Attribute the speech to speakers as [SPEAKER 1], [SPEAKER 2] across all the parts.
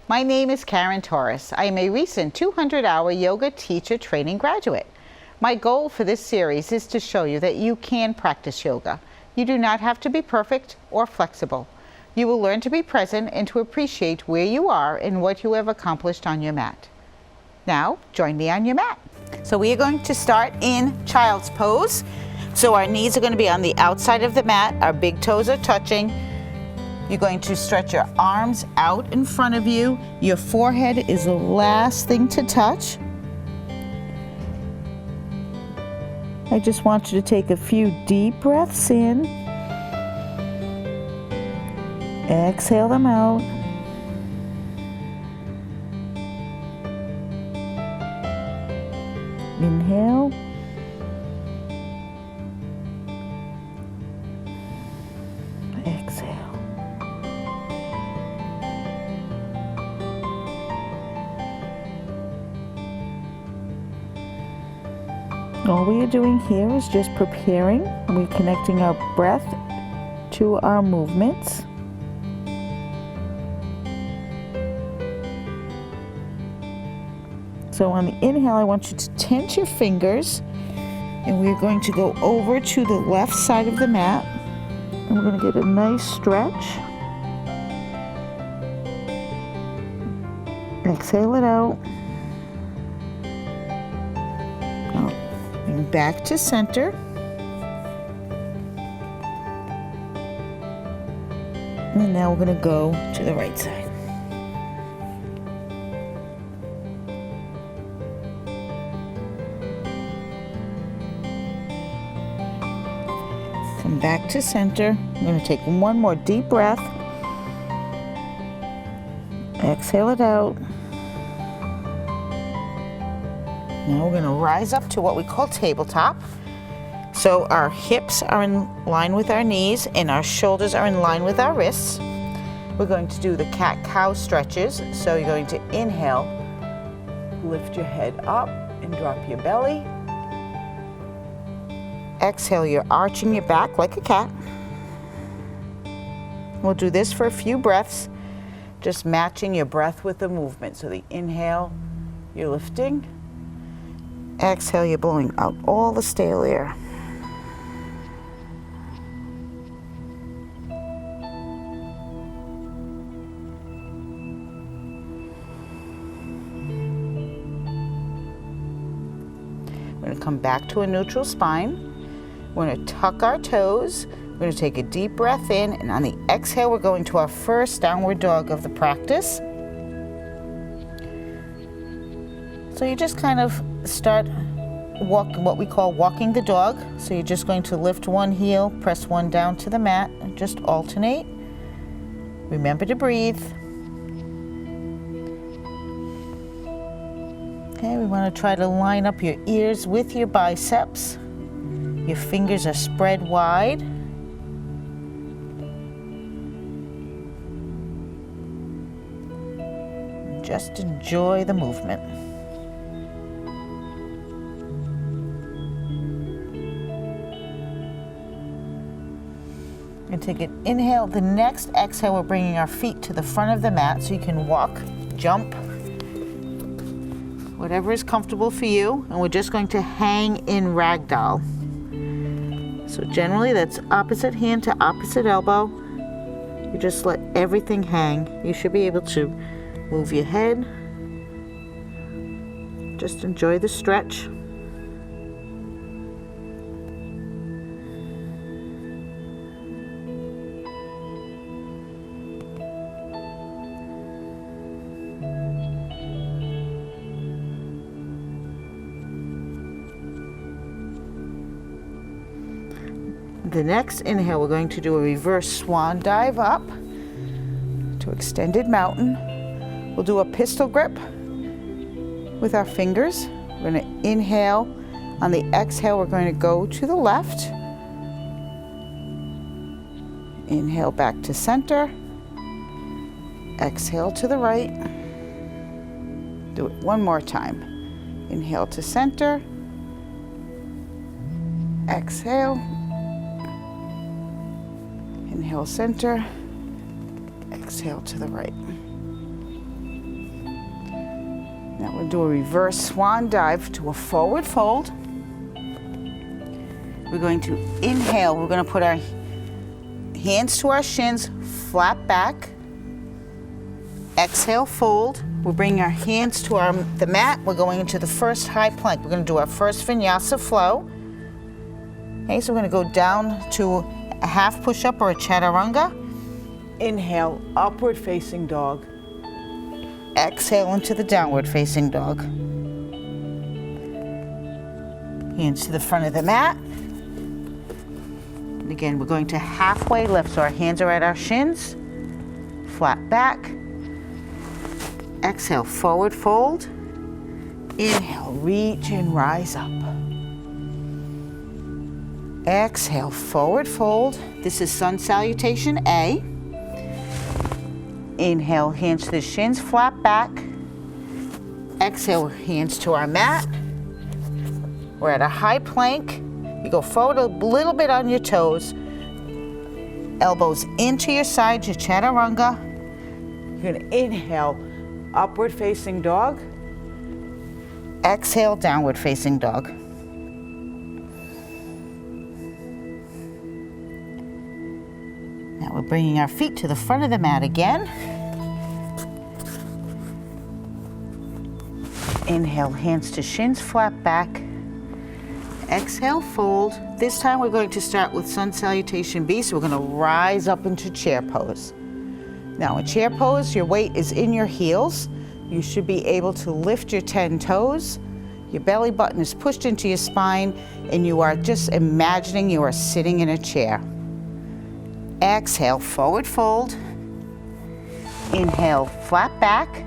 [SPEAKER 1] My name is Karen Torres. I am a recent 200-hour yoga teacher training graduate. My goal for this series is to show you that you can practice yoga. You do not have to be perfect or flexible. You will learn to be present and to appreciate where you are and what you have accomplished on your mat. Now, join me on your mat. So we are going to start in child's pose. So our knees are going to be on the outside of the mat, our big toes are touching. You're going to stretch your arms out in front of you. Your forehead is the last thing to touch. I just want you to take a few deep breaths in. Exhale them out. Inhale. Exhale. All we are doing here is just preparing. We're connecting our breath to our movements. So on the inhale, I want you to tense your fingers, and we're going to go over to the left side of the mat, and we're going to get a nice stretch. Exhale it out. Now, bring back to center. And now we're going to go to the right side. Come back to center. I'm going to take one more deep breath. Exhale it out. Now we're going to rise up to what we call tabletop. So our hips are in line with our knees and our shoulders are in line with our wrists. We're going to do the cat-cow stretches. So you're going to inhale, lift your head up and drop your belly. Exhale, you're arching your back like a cat. We'll do this for a few breaths, just matching your breath with the movement. So the inhale, you're lifting. Exhale, you're blowing out all the stale air. We're going to come back to a neutral spine. We're going to tuck our toes. We're going to take a deep breath in, and on the exhale, we're going to our first downward dog of the practice. So you just kind of start what we call walking the dog. So you're just going to lift one heel, press one down to the mat, and just alternate. Remember to breathe. Okay, we want to try to line up your ears with your biceps. Your fingers are spread wide. Just enjoy the movement. And take an inhale. The next exhale, we're bringing our feet to the front of the mat so you can walk, jump, whatever is comfortable for you. And we're just going to hang in ragdoll. So generally that's opposite hand to opposite elbow. You just let everything hang. You should be able to move your head. Just enjoy the stretch. The next inhale, we're going to do a reverse swan dive up to extended mountain. We'll do a pistol grip with our fingers. We're going to inhale. On the exhale, we're going to go to the left. Inhale back to center. Exhale to the right. Do it one more time. Inhale to center. Exhale. Inhale center. Exhale to the right. Now we'll do a reverse swan dive to a forward fold. We're going to inhale. We're going to put our hands to our shins, flat back. Exhale, fold. We'll bring our hands to the mat. We're going into the first high plank. We're going to do our first vinyasa flow. Okay, so we're going to go down to a half push-up or a chaturanga. Inhale, upward facing dog. Exhale into the downward facing dog. Hands to the front of the mat. And again, we're going to halfway lift, so our hands are at our shins. Flat back. Exhale, forward fold. Inhale, reach and rise up. Exhale, forward fold. This is Sun Salutation A. Inhale, hands to the shins, flat back. Exhale, hands to our mat. We're at a high plank. You go forward a little bit on your toes. Elbows into your sides, your chaturanga. You're going to inhale, upward facing dog. Exhale, downward facing dog. Now we're bringing our feet to the front of the mat again. Inhale, hands to shins, flat back. Exhale, fold. This time we're going to start with Sun Salutation B, so we're going to rise up into chair pose. Now in chair pose, your weight is in your heels. You should be able to lift your 10 toes. Your belly button is pushed into your spine, and you are just imagining you are sitting in a chair. Exhale, forward fold. Inhale, flat back.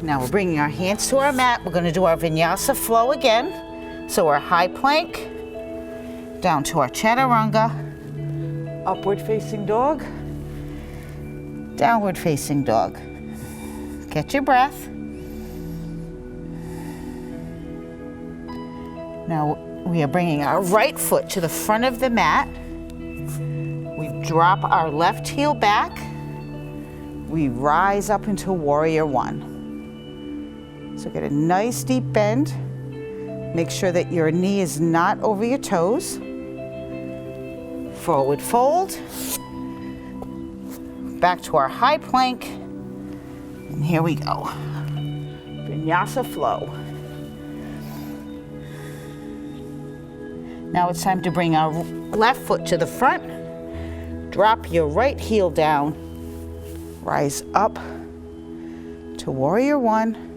[SPEAKER 1] Now we're bringing our hands to our mat. We're going to do our vinyasa flow again. So we're high plank, down to our chaturanga, upward facing dog, downward facing dog. Get your breath. Now we are bringing our right foot to the front of the mat. We drop our left heel back. We rise up into warrior one. So get a nice deep bend. Make sure that your knee is not over your toes. Forward fold. Back to our high plank. And here we go. Vinyasa flow. Now it's time to bring our left foot to the front. Drop your right heel down. Rise up to warrior one.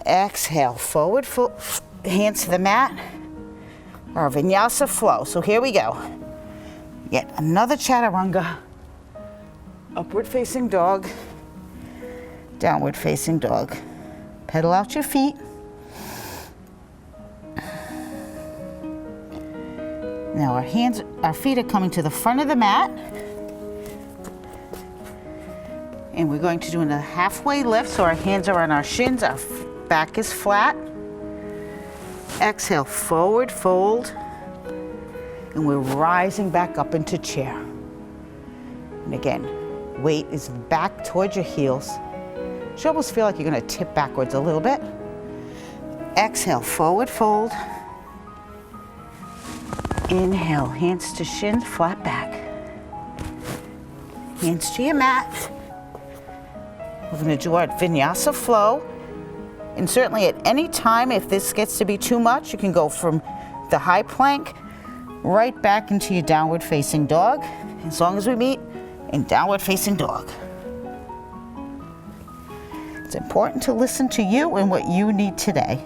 [SPEAKER 1] Exhale, forward foot, hands to the mat. Our vinyasa flow. So here we go. Get another chaturanga. Upward facing dog. Downward facing dog. Pedal out your feet. Now our feet are coming to the front of the mat. And we're going to do a halfway lift, so our hands are on our shins, our back is flat. Exhale, forward fold. And we're rising back up into chair. And again, weight is back towards your heels. You should almost feel like you're going to tip backwards a little bit. Exhale, forward fold. Inhale, hands to shins, flat back. Hands to your mat. We're going to do our vinyasa flow. And certainly at any time, if this gets to be too much, you can go from the high plank right back into your downward facing dog, as long as we meet in downward facing dog. It's important to listen to you and what you need today.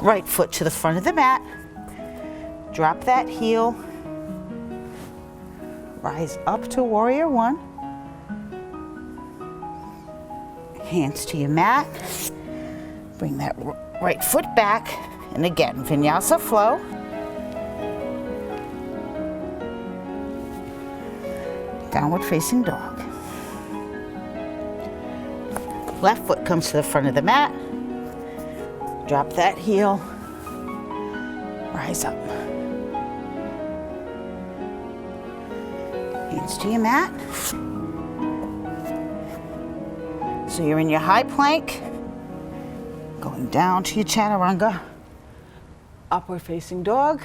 [SPEAKER 1] Right foot to the front of the mat. Drop that heel. Rise up to warrior one. Hands to your mat. Bring that right foot back. And again, vinyasa flow. Downward facing dog. Left foot comes to the front of the mat. Drop that heel. Rise up. Hands to your mat. So you're in your high plank, going down to your chaturanga, upward facing dog,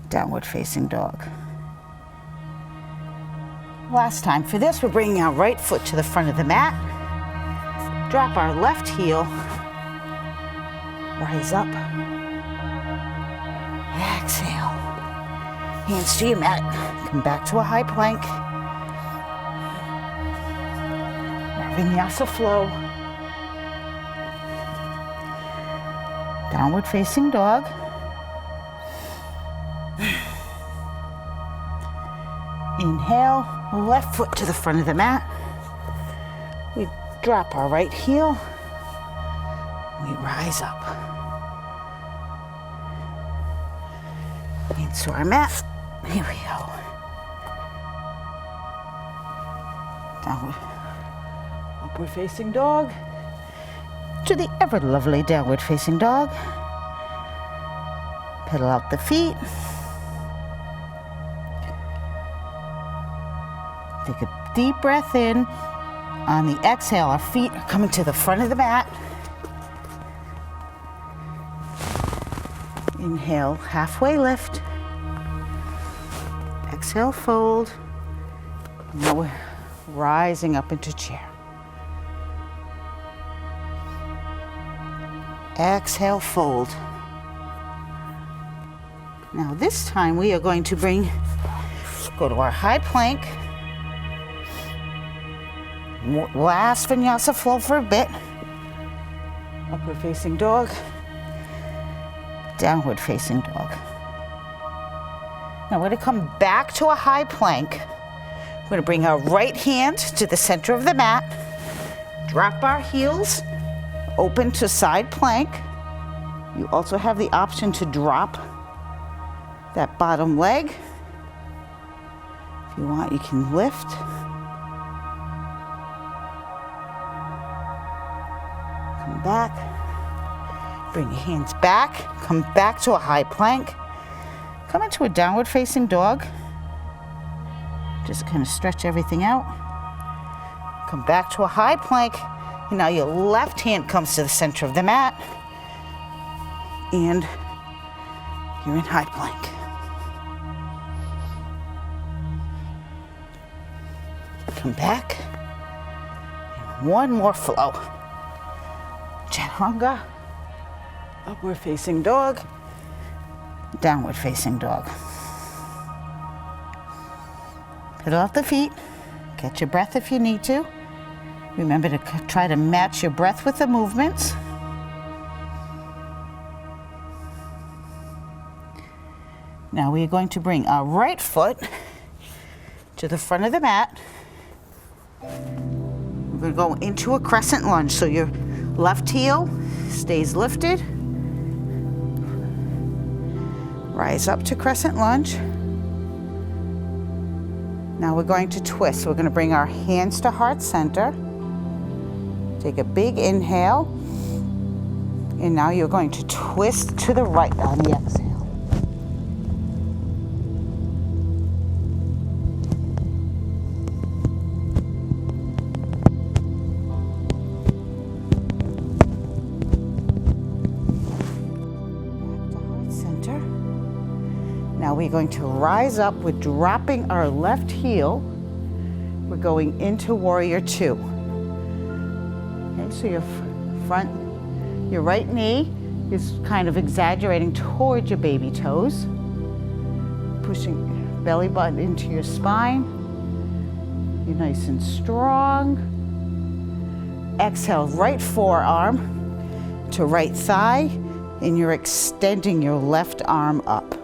[SPEAKER 1] downward facing dog. Last time for this, we're bringing our right foot to the front of the mat, drop our left heel, rise up, exhale, hands to your mat, come back to a high plank, vinyasa flow, downward facing dog, inhale, left foot to the front of the mat, we drop our right heel, we rise up into our mat, here we go, downward, upward facing dog, to the ever lovely downward facing dog, pedal out the feet, take a deep breath in. On the exhale, our feet are coming to the front of the mat. Inhale, halfway lift. Exhale, fold. Now we're rising up into chair. Exhale, fold. Now this time we are going to go to our high plank. Last vinyasa flow for a bit. Upward facing dog, downward facing dog. Now we're going to come back to a high plank. We're going to bring our right hand to the center of the mat, drop our heels, open to side plank. You also have the option to drop that bottom leg. If you want, you can lift. Come back, bring your hands back, come back to a high plank, come into a downward facing dog, just kind of stretch everything out, come back to a high plank, and now your left hand comes to the center of the mat, and you're in high plank. Come back, and one more flow. Chaturanga, upward facing dog, downward facing dog. Pedal out the feet, catch your breath if you need to. Remember to try to match your breath with the movements. Now we are going to bring our right foot to the front of the mat. We're going to go into a crescent lunge, so your left heel stays lifted. Rise up to crescent lunge. Now we're going to twist. We're going to bring our hands to heart center. Take a big inhale. And now you're going to twist to the right on the exhale. Now we're going to rise up with dropping our left heel. We're going into Warrior Two. Okay, so your right knee is kind of exaggerating towards your baby toes. Pushing belly button into your spine. You're nice and strong. Exhale, right forearm to right thigh, and you're extending your left arm up.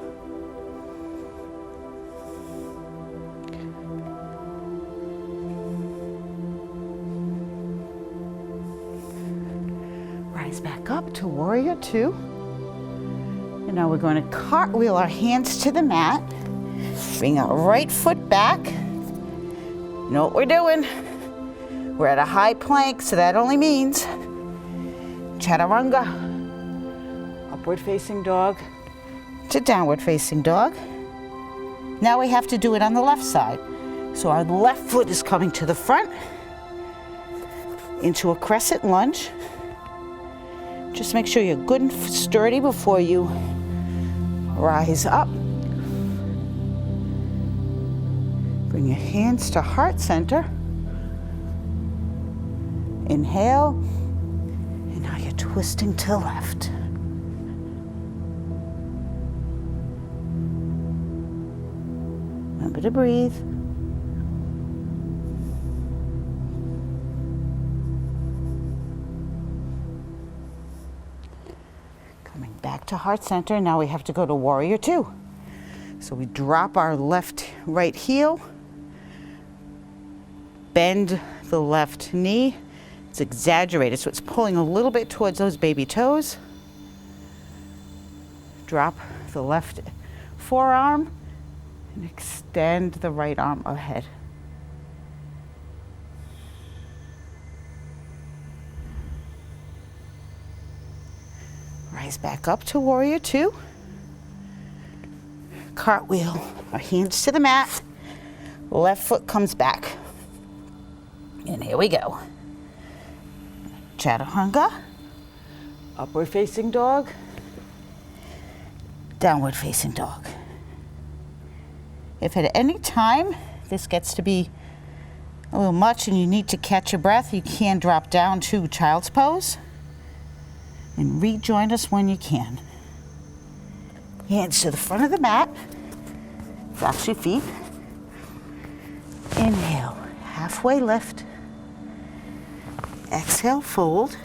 [SPEAKER 1] Back up to Warrior Two. And now we're going to cartwheel our hands to the mat. Bring our right foot back. You know what we're doing? We're at a high plank, so that only means chaturanga, upward facing dog to downward facing dog. Now we have to do it on the left side. So our left foot is coming to the front. into a crescent lunge. Just make sure you're good and sturdy before you rise up. Bring your hands to heart center. Inhale, and now you're twisting to the left. Remember to breathe. Coming back to heart center, now we have to go to warrior two. So we drop our right heel, bend the left knee. It's exaggerated, so it's pulling a little bit towards those baby toes. Drop the left forearm and extend the right arm ahead. Rise back up to warrior two. Cartwheel, our hands to the mat. Left foot comes back. And here we go. Chaturanga, upward facing dog, downward facing dog. If at any time this gets to be a little much and you need to catch your breath, you can drop down to child's pose and rejoin us when you can. Hands to the front of the mat, flex your feet. Inhale, halfway lift. Exhale, fold.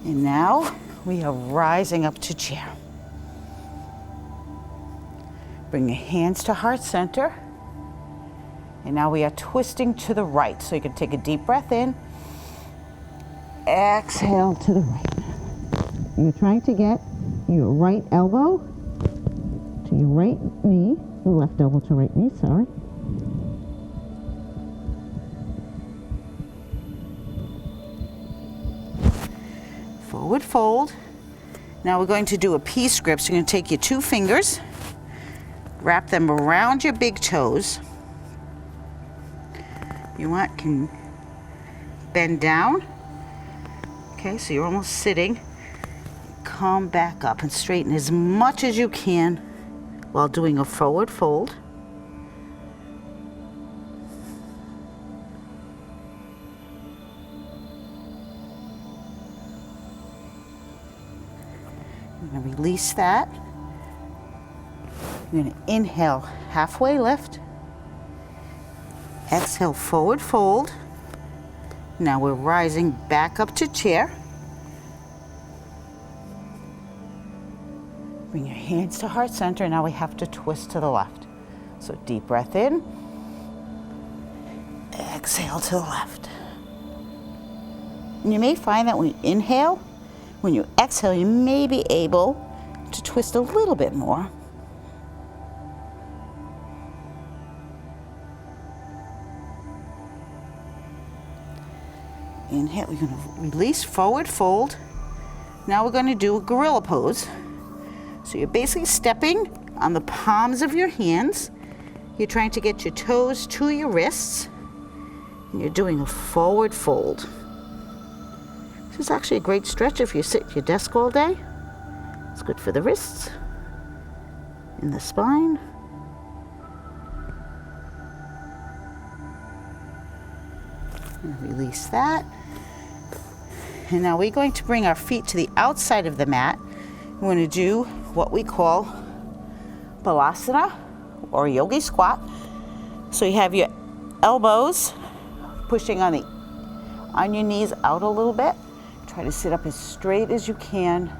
[SPEAKER 1] And now we are rising up to chair. Bring your hands to heart center. And now we are twisting to the right. So you can take a deep breath in. Exhale to the right. You're trying to get your right elbow to your right knee, the left elbow to right knee, sorry. Forward fold. Now we're going to do a peace grip. So you're going to take your two fingers, wrap them around your big toes. You can bend down. Okay, so you're almost sitting. Come back up and straighten as much as you can while doing a forward fold. You're going to release that. You're going to inhale, halfway lift. Exhale, forward fold. Now we're rising back up to chair. Bring your hands to heart center. Now we have to twist to the left. So deep breath in. Exhale to the left. And you may find that when you inhale, when you exhale, you may be able to twist a little bit more. Inhale, we're going to release, forward fold. Now we're going to do a gorilla pose. So you're basically stepping on the palms of your hands. You're trying to get your toes to your wrists. And you're doing a forward fold. This is actually a great stretch if you sit at your desk all day. It's good for the wrists and the spine. And release that. And now we're going to bring our feet to the outside of the mat. We're going to do what we call Balasana or Yogi Squat. So you have your elbows pushing on your knees out a little bit. Try to sit up as straight as you can.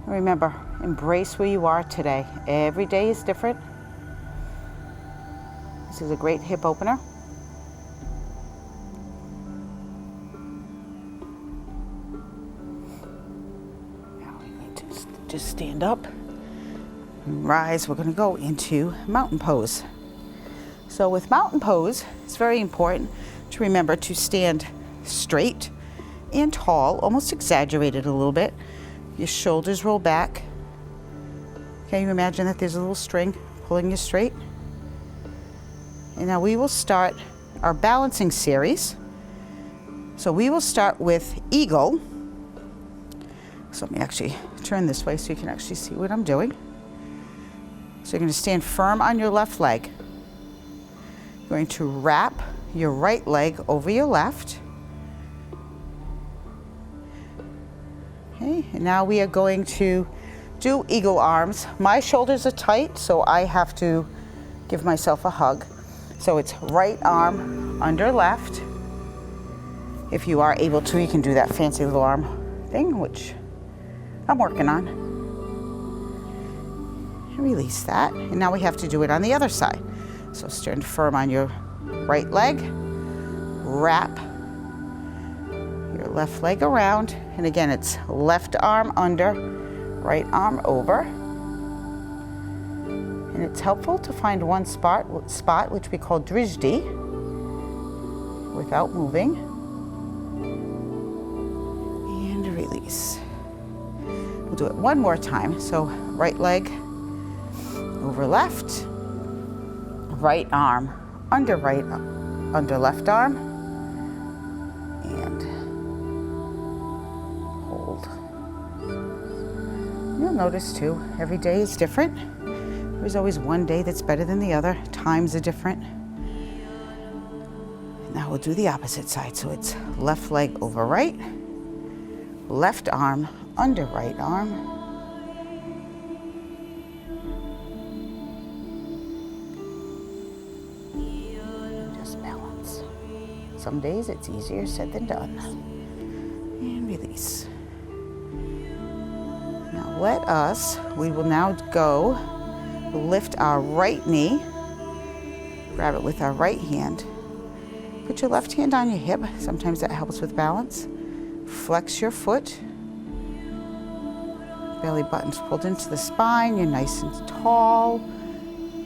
[SPEAKER 1] Remember, embrace where you are today. Every day is different. This is a great hip opener. Now we need to just stand up and rise. We're going to go into mountain pose. So with mountain pose, it's very important to remember to stand straight and tall, almost exaggerated a little bit. Your shoulders roll back. Can you imagine that there's a little string pulling you straight? And now we will start our balancing series. So we will start with eagle. So let me actually turn this way so you can actually see what I'm doing. So you're going to stand firm on your left leg. You're going to wrap your right leg over your left. Okay, and now we are going to do eagle arms. My shoulders are tight, so I have to give myself a hug. So it's right arm under left. If you are able to, you can do that fancy little arm thing, which I'm working on. And release that. And now we have to do it on the other side. So stand firm on your right leg. Wrap your left leg around. And again, it's left arm under, right arm over. And it's helpful to find one spot which we call drishti, without moving. And release. We'll do it one more time. So right leg over left, right arm under left arm, and hold. You'll notice too, every day is different. There's always one day that's better than the other. Times are different. Now we'll do the opposite side. So it's left leg over right, left arm under right arm, and just balance. Some days it's easier said than done. And release. Now we will now go lift our right knee, grab it with our right hand. Put your left hand on your hip. Sometimes that helps with balance. Flex your foot. Belly button's pulled into the spine. You're nice and tall.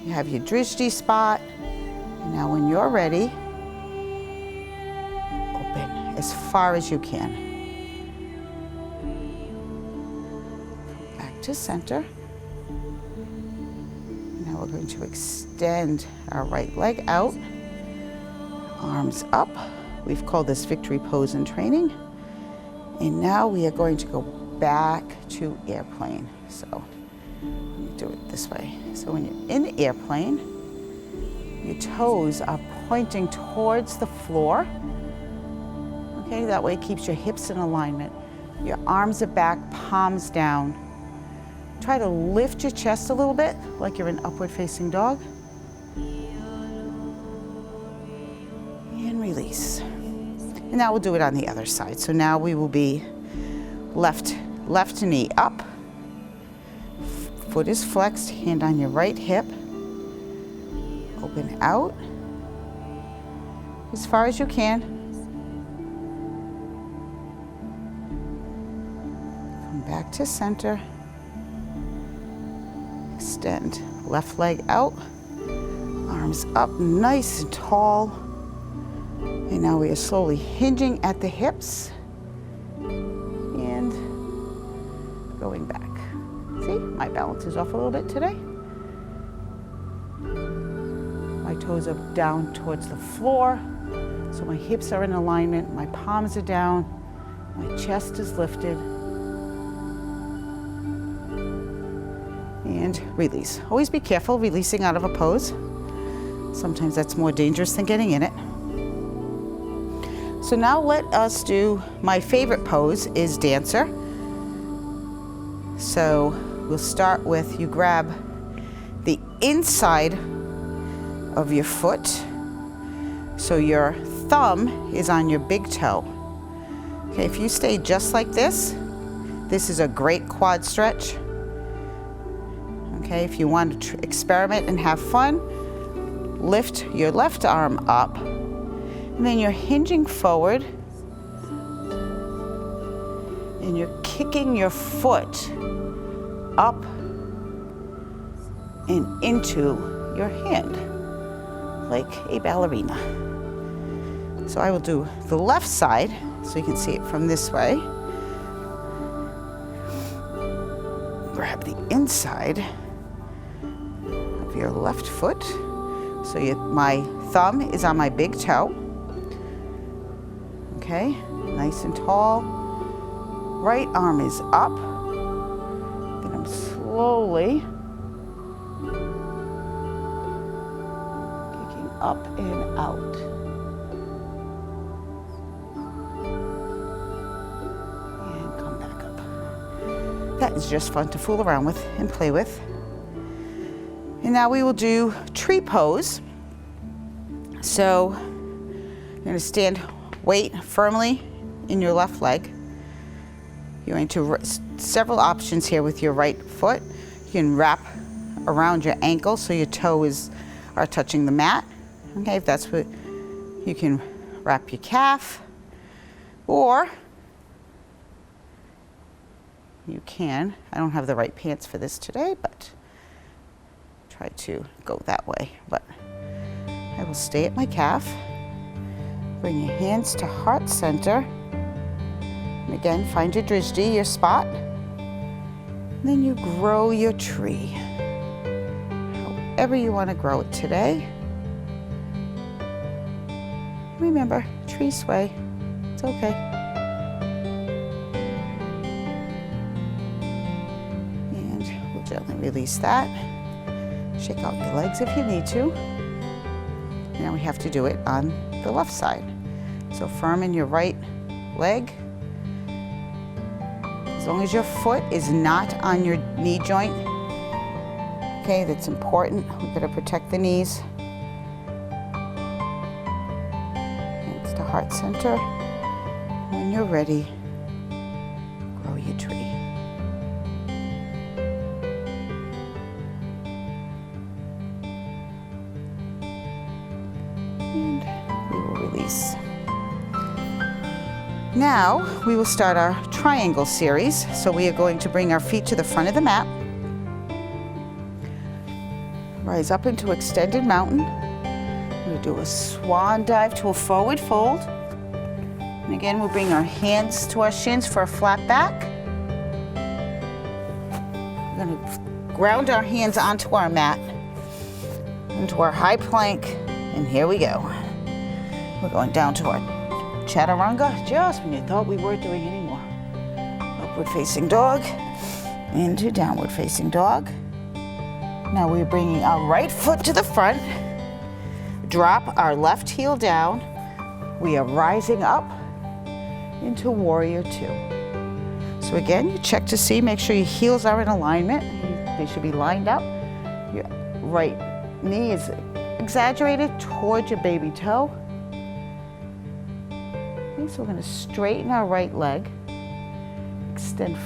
[SPEAKER 1] You have your drishti spot. And now when you're ready, open as far as you can. Come back to center. Now we're going to extend our right leg out. Arms up. We've called this victory pose in training. And now we are going to go back to airplane. So let me do it this way. So when you're in airplane, your toes are pointing towards the floor. Okay, that way it keeps your hips in alignment. Your arms are back, palms down. Try to lift your chest a little bit, like you're an upward facing dog. And release. And now we'll do it on the other side. So now we will be left knee up. Foot is flexed, hand on your right hip. Open out as far as you can. Come back to center. Extend left leg out, arms up nice and tall. And now we are slowly hinging at the hips and going back. See, my balance is off a little bit today. My toes are down towards the floor, so my hips are in alignment, my palms are down, my chest is lifted. And release. Always be careful releasing out of a pose. Sometimes that's more dangerous than getting in it. So now let us do, my favorite pose is dancer. So we'll start with, you grab the inside of your foot. So your thumb is on your big toe. Okay, if you stay just like this is a great quad stretch. Okay, if you want to experiment and have fun, lift your left arm up, and then you're hinging forward, and you're kicking your foot up and into your hand, like a ballerina. So I will do the left side, so you can see it from this way. Grab the inside of your left foot, So my thumb is on my big toe. Okay, nice and tall. Right arm is up. Then I'm slowly kicking up and out. And come back up. That is just fun to fool around with and play with. And now we will do tree pose. So you're going to stand weight firmly in your left leg. You're going to several options here with your right foot. You can wrap around your ankle so your toes are touching the mat. Okay, if that's what you can, wrap your calf, or you can, I don't have the right pants for this today, but try to go that way. But I will stay at my calf. Bring your hands to heart center. And again, find your drishti, your spot. And then you grow your tree. However you want to grow it today. Remember, trees sway. It's okay. And we'll gently release that. Shake out your legs if you need to. Now we have to do it on the left side. So firm in your right leg. As long as your foot is not on your knee joint. Okay, that's important. We've got to protect the knees. Hands to heart center. When you're ready, grow your tree. And we will release. Now we will start our triangle series. So we are going to bring our feet to the front of the mat. Rise up into extended mountain. We'll do a swan dive to a forward fold. And again, we'll bring our hands to our shins for a flat back. We're going to ground our hands onto our mat, into our high plank, and here we go. We're going down to our chaturanga, just when you thought we weren't doing any more. Upward facing dog, into downward facing dog. Now we're bringing our right foot to the front, drop our left heel down. We are rising up into warrior two. So again, you check to see, make sure your heels are in alignment. They should be lined up. Your right knee is exaggerated towards your baby toe. So we're going to straighten our right leg, extend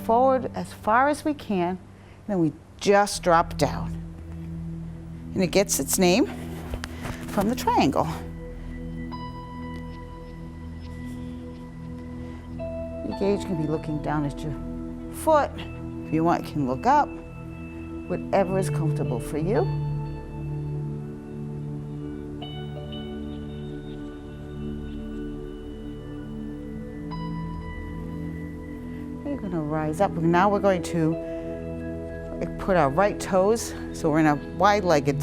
[SPEAKER 1] forward as far as we can, and then we just drop down. And it gets its name from the triangle. Your gaze can be looking down at your foot. If you want, you can look up. Whatever is comfortable for you. We're going to rise up. Now we're going to put our right toes, so we're in a wide-legged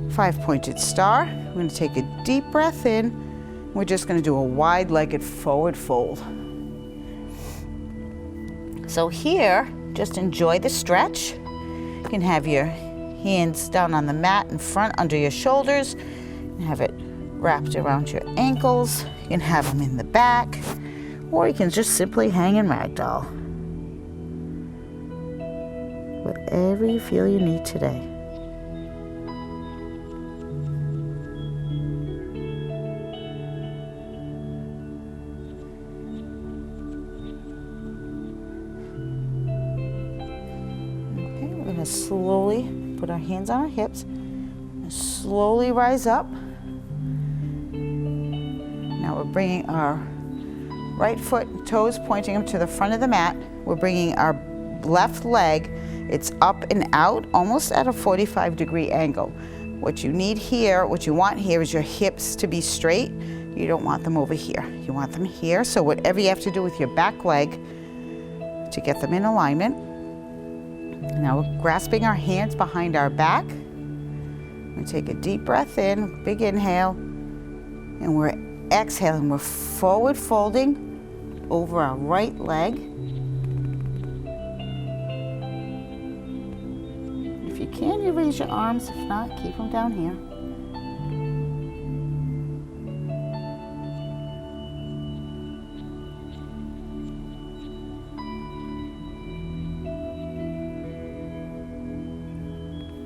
[SPEAKER 1] 5-pointed star. We're going to take a deep breath in. We're just going to do a wide-legged forward fold. So here, just enjoy the stretch. You can have your hands down on the mat in front under your shoulders, and have it wrapped around your ankles. You can have them in the back, or you can just simply hang in ragdoll. Whatever you feel you need today. Okay, we're going to slowly put our hands on our hips and slowly rise up. Now we're bringing our right foot, toes pointing up to the front of the mat. We're bringing our left leg, it's up and out, almost at a 45-degree angle. What you need here, what you want here is your hips to be straight. You don't want them over here. You want them here. So whatever you have to do with your back leg to get them in alignment. Now we're grasping our hands behind our back. And take a deep breath in, big inhale, and we're exhaling. We're forward folding over our right leg. If you can, you raise your arms. If not, keep them down here.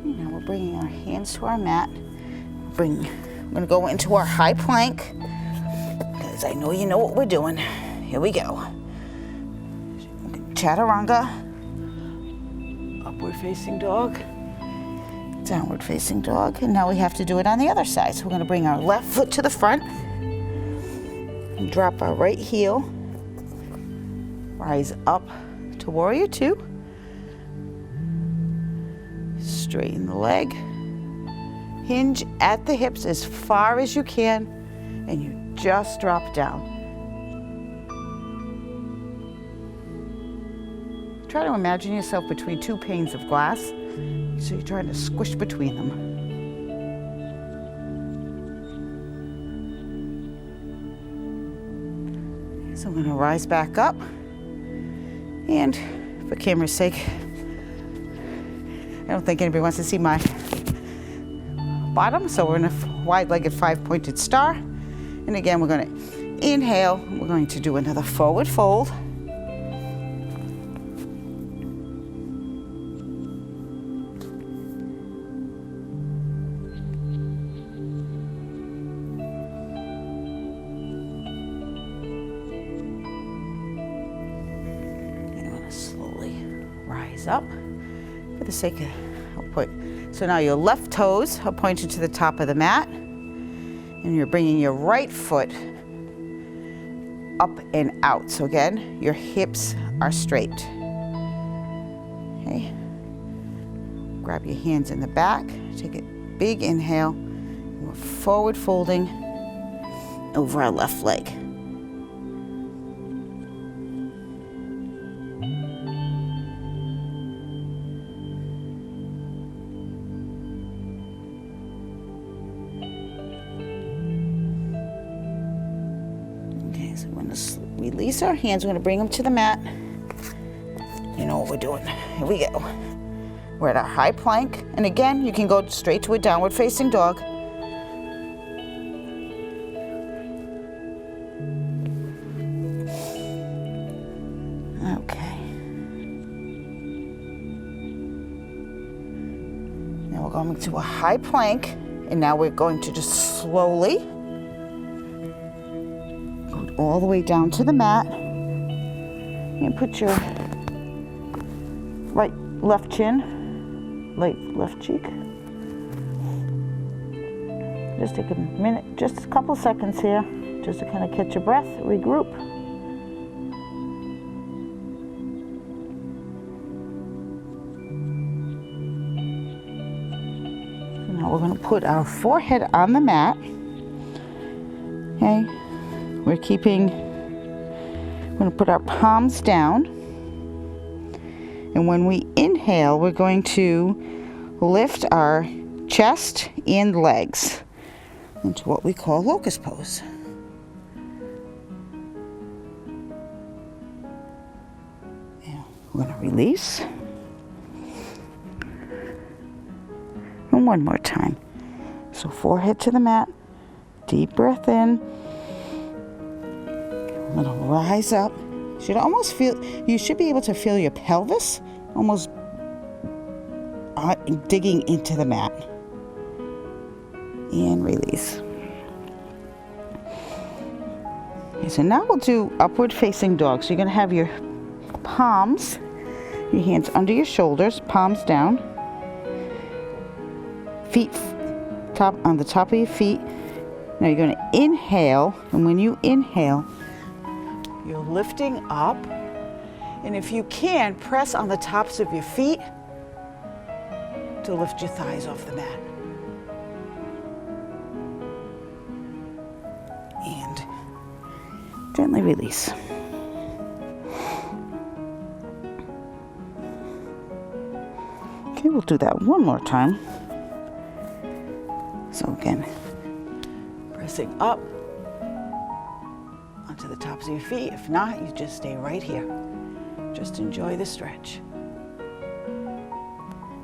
[SPEAKER 1] Now we're bringing our hands to our mat. We're going to go into our high plank, because I know you know what we're doing. Here we go. Chaturanga, upward facing dog, downward facing dog, and now we have to do it on the other side. So we're going to bring our left foot to the front and drop our right heel, rise up to warrior two, straighten the leg, hinge at the hips as far as you can, and you just drop down. Try to imagine yourself between two panes of glass, so you're trying to squish between them. So I'm going to rise back up, and for camera's sake, I don't think anybody wants to see my bottom, so we're in a wide-legged five-pointed star. And again, we're going to inhale. We're going to do another forward fold. And I'm going to slowly rise up for the sake of, so now your left toes are pointed to the top of the mat, and you're bringing your right foot up and out. So again, your hips are straight. Okay. Grab your hands in the back, take a big inhale. We're forward folding over our left leg. Release our hands. We're going to bring them to the mat. You know what we're doing. Here we go. We're at our high plank. And again, you can go straight to a downward facing dog. Okay. Now we're going to a high plank. And now we're going to just slowly all the way down to the mat, and put your left chin, left cheek. Just take a minute, just a couple seconds here, just to kind of catch your breath, regroup. So now we're going to put our forehead on the mat. Okay. We're going to put our palms down, and when we inhale, we're going to lift our chest and legs into what we call Locust Pose. And we're going to release. And one more time. So forehead to the mat, deep breath in. I'm going to rise up. You should be able to feel your pelvis almost digging into the mat. And release. Okay, so now we'll do upward facing dog. So you're going to have your palms, your hands under your shoulders, palms down, feet on the top of your feet. Now you're going to inhale, and when you inhale, you're lifting up, and if you can, press on the tops of your feet to lift your thighs off the mat. And gently release. Okay, we'll do that one more time. Again, pressing up onto the tops of your feet. If not, you just stay right here. Just enjoy the stretch.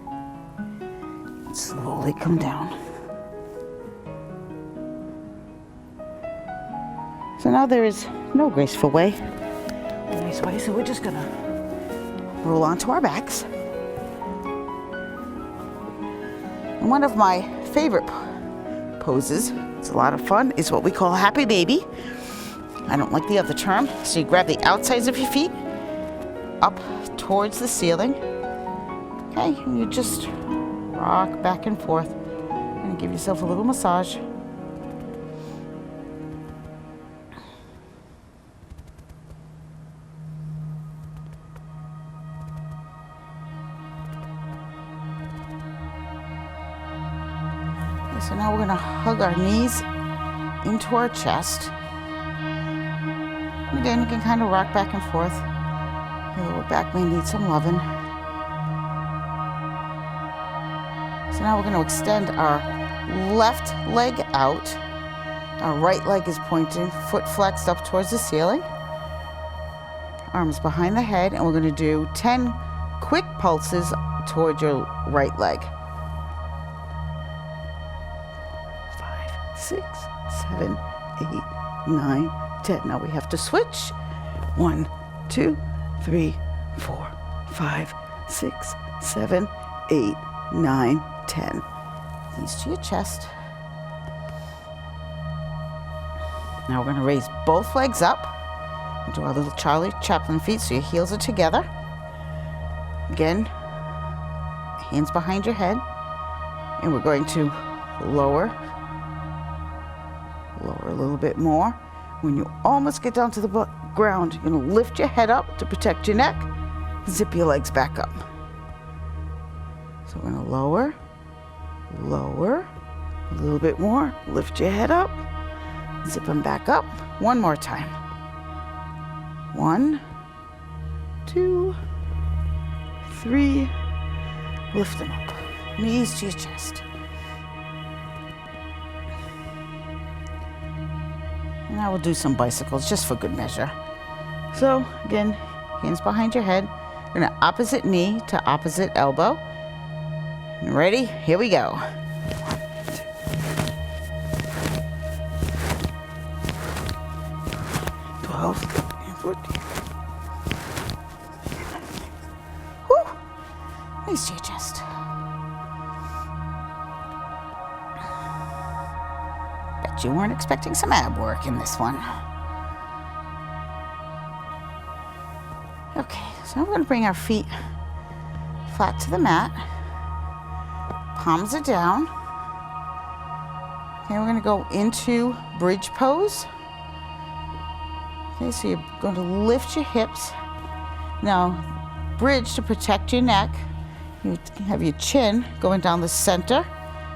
[SPEAKER 1] And slowly come down. So now there is no graceful way, a nice way, so we're just gonna roll onto our backs. And one of my favorite poses, it's a lot of fun, is what we call happy baby. I don't like the other term. So you grab the outsides of your feet up towards the ceiling. Okay, and you just rock back and forth and give yourself a little massage. So now we're going to hug our knees into our chest. And again, you can kind of rock back and forth. Your lower back may need some loving. So now we're going to extend our left leg out. Our right leg is pointing, foot flexed up towards the ceiling. Arms behind the head, and we're going to do 10 quick pulses towards your right leg. 6, 7, 8, 9, 10. Now we have to switch. 1, 2, 3, 4, 5, 6, 7, 8, 9, 10. Knees to your chest. Now we're going to raise both legs up and do our little Charlie Chaplin feet so your heels are together. Again, hands behind your head, and we're going to lower a little bit more. When you almost get down to the ground, you're going to lift your head up to protect your neck. Zip your legs back up. So we're going to lower, a little bit more. Lift your head up, zip them back up. One more time. 1, 2, 3. Lift them up. Knees to your chest. Now we'll do some bicycles just for good measure. So again, hands behind your head. We're going to opposite knee to opposite elbow. And ready? Here we go. 1, 2, 12 and 14. Whew. Knees to your chest. You weren't expecting some ab work in this one. Okay, so we're going to bring our feet flat to the mat. Palms are down. Okay, we're going to go into bridge pose. Okay, so you're going to lift your hips. Now, bridge to protect your neck. You have your chin going down the center,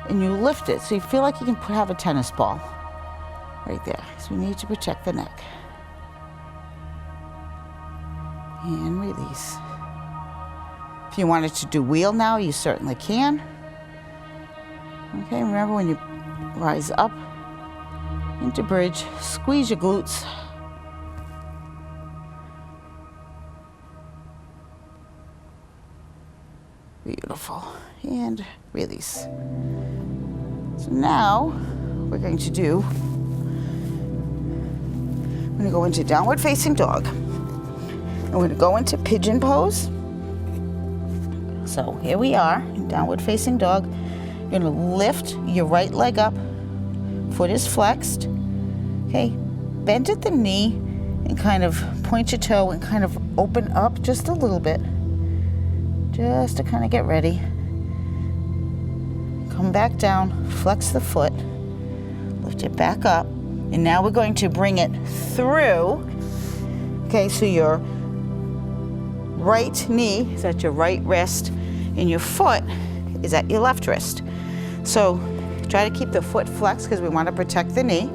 [SPEAKER 1] and you lift it so you feel like you can have a tennis ball right there. So we need to protect the neck. And release. If you wanted to do wheel now, you certainly can. Okay, remember when you rise up into bridge, squeeze your glutes. Beautiful. And release. So now we're going to go into downward facing dog. And we're going to go into pigeon pose. So here we are in downward facing dog. You're going to lift your right leg up. Foot is flexed. Okay, bend at the knee and kind of point your toe and kind of open up just a little bit. Just to kind of get ready. Come back down, flex the foot, lift it back up, and now we're going to bring it through. Okay, so your right knee is at your right wrist, and your foot is at your left wrist. So try to keep the foot flexed because we want to protect the knee.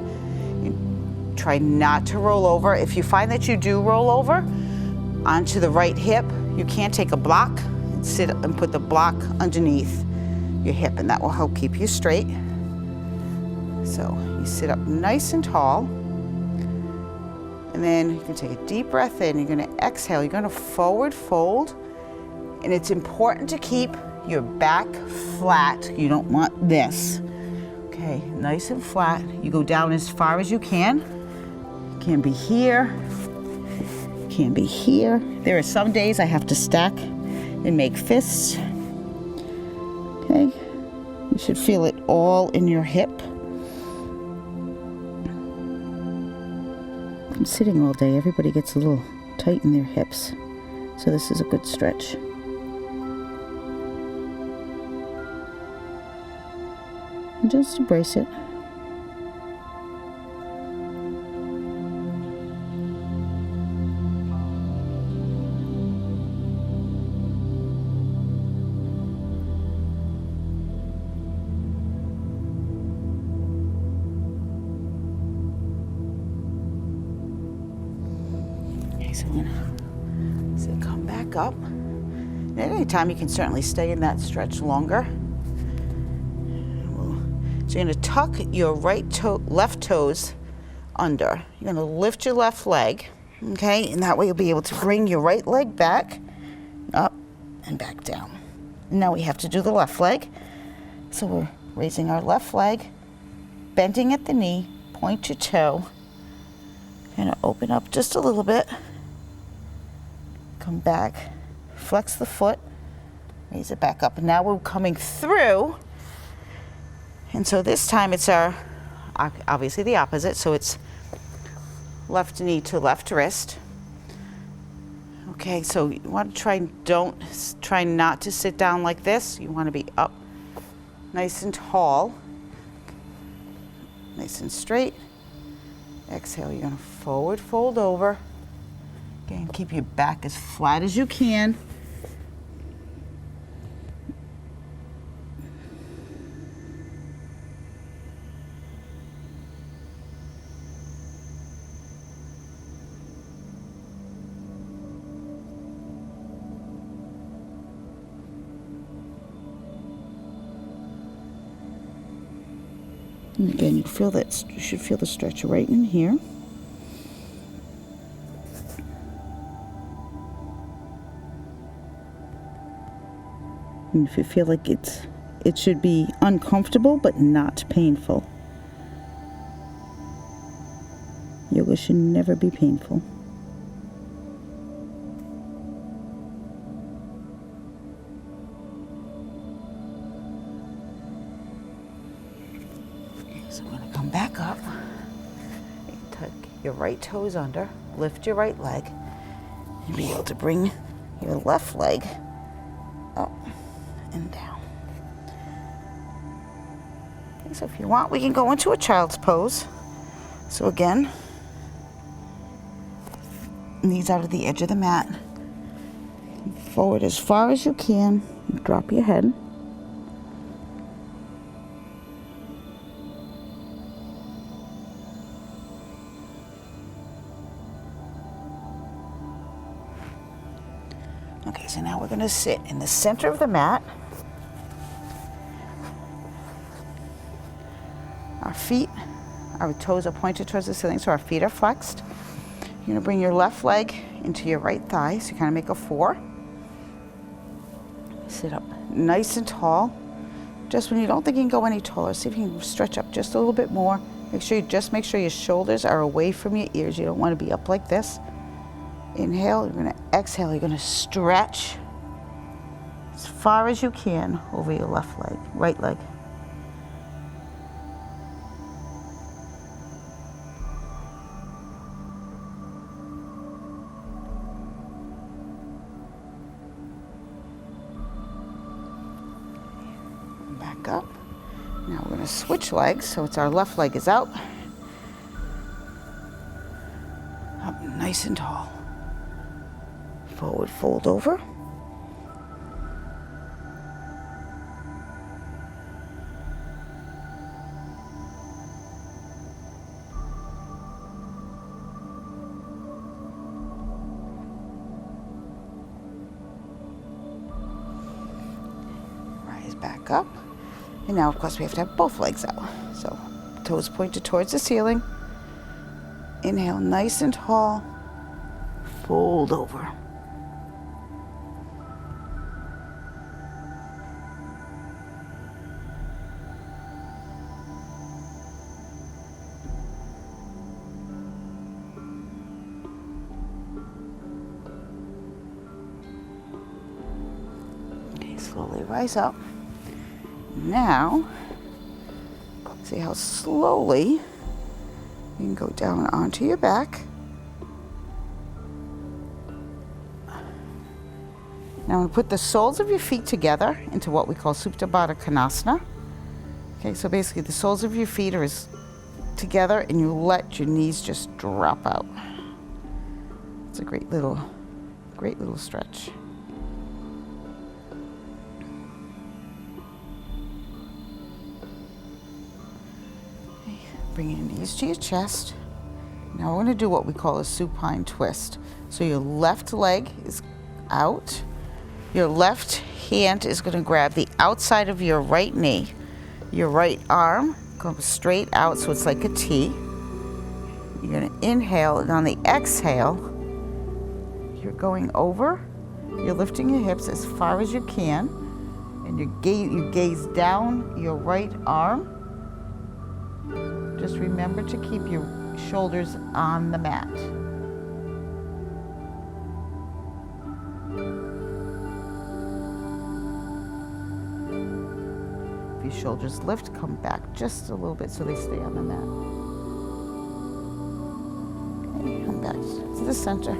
[SPEAKER 1] Try not to roll over. If you find that you do roll over onto the right hip, you can take a block and sit and put the block underneath your hip, and that will help keep you straight. So you sit up nice and tall, and then you can take a deep breath in. You're going to exhale. You're going to forward fold, and it's important to keep your back flat. You don't want this. Okay, nice and flat. You go down as far as you can. You can be here. You can be here. There are some days I have to stack and make fists. Okay, you should feel it all in your hip. I'm sitting all day. Everybody gets a little tight in their hips, so this is a good stretch. And just embrace it. So come back up. And at any time, you can certainly stay in that stretch longer. So you're going to tuck your left toes under. You're going to lift your left leg, okay? And that way you'll be able to bring your right leg back, up and back down. And now we have to do the left leg. So we're raising our left leg, bending at the knee, point your toe. Going to open up just a little bit. Come back, flex the foot, raise it back up. And now we're coming through. And so this time it's obviously the opposite. So it's left knee to left wrist. Okay, so you want to try not to sit down like this. You want to be up nice and tall, nice and straight. Exhale, you're going to forward fold over. Again, keep your back as flat as you can. And again, you should feel the stretch right in here. And if you feel like it should be uncomfortable but not painful. Yoga should never be painful. So we're going to come back up. Tuck your right toes under, lift your right leg, and be able to bring your left leg up and down. Okay, so if you want, we can go into a child's pose. So again, knees out of the edge of the mat. Forward as far as you can. Drop your head. Okay, so now we're going to sit in the center of the mat. Our toes are pointed towards the ceiling, so our feet are flexed. You're going to bring your left leg into your right thigh, so you kind of make a 4. Sit up nice and tall. Just when you don't think you can go any taller, see if you can stretch up just a little bit more. Make sure your shoulders are away from your ears. You don't want to be up like this. Inhale, you're going to exhale, you're going to stretch as far as you can over your left leg, right leg. Back up. Now we're going to switch legs, so it's our left leg is out. Up nice and tall. Forward fold over. Rise back up. And now, of course, we have to have both legs out. So toes pointed towards the ceiling. Inhale, nice and tall. Fold over. Okay, slowly rise up. Now, see how slowly you can go down onto your back. Now I'm going to put the soles of your feet together into what we call Supta Baddha Konasana. Okay, so basically the soles of your feet are together and you let your knees just drop out. It's a great little stretch. Okay, bring your knees to your chest. Now we're going to do what we call a supine twist. So your left leg is out. Your left hand is going to grab the outside of your right knee. Your right arm comes straight out, so it's like a T. You're going to inhale, and on the exhale, you're going over. You're lifting your hips as far as you can, and you gaze down your right arm. Just remember to keep your shoulders on the mat. If your shoulders lift, come back just a little bit so they stay on the mat. Okay, come back to the center.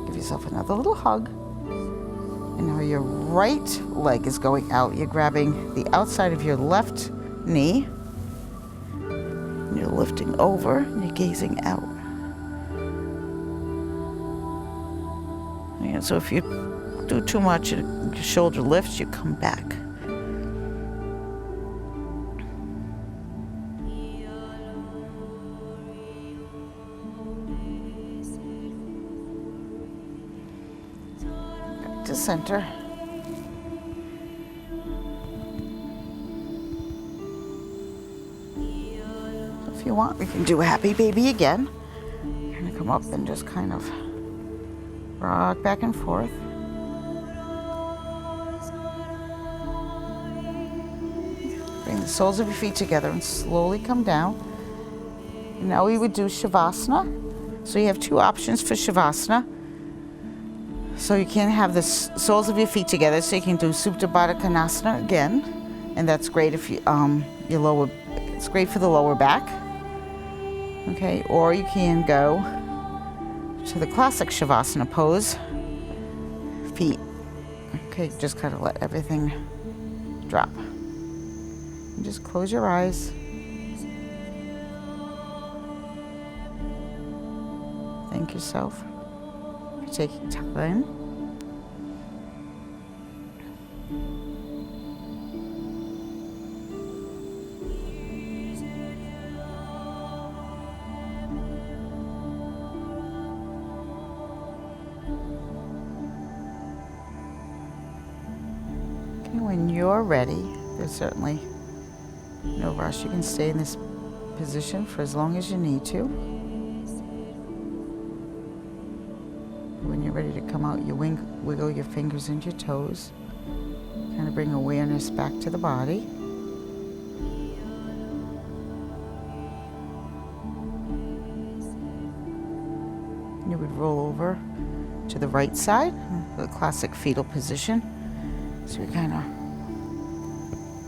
[SPEAKER 1] Give yourself another little hug. And now your right leg is going out. You're grabbing the outside of your left knee. And you're lifting over and you're gazing out. And so if you do too much, your shoulder lifts, you come back. To center. If you want, we can do a happy baby again. You're going to come up and just kind of rock back and forth. Bring the soles of your feet together and slowly come down. And now we would do Shavasana. So you have two options for Shavasana. So you can have the soles of your feet together, so you can do Supta Baddha Konasana again, and that's great if you it's great for the lower back. Okay, or you can go to the classic Shavasana pose, feet. Okay, just kind of let everything drop. And just close your eyes. Thank yourself for taking time. Okay, when you're ready, there's certainly no rush. You can stay in this position for as long as you need to. When you're ready to come out, you wiggle your fingers and your toes. Kind of bring awareness back to the body. You would roll over to the right side, the classic fetal position. So we kind of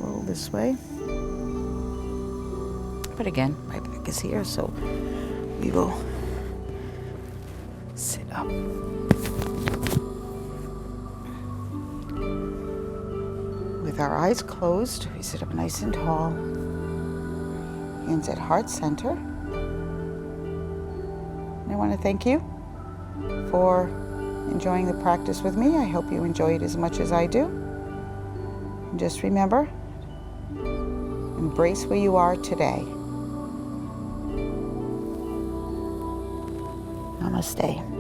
[SPEAKER 1] roll this way. But again, my back is here, so we will sit up. With our eyes closed, we sit up nice and tall. Hands at heart center. And I want to thank you for enjoying the practice with me. I hope you enjoy it as much as I do. And just remember, embrace where you are today. Namaste.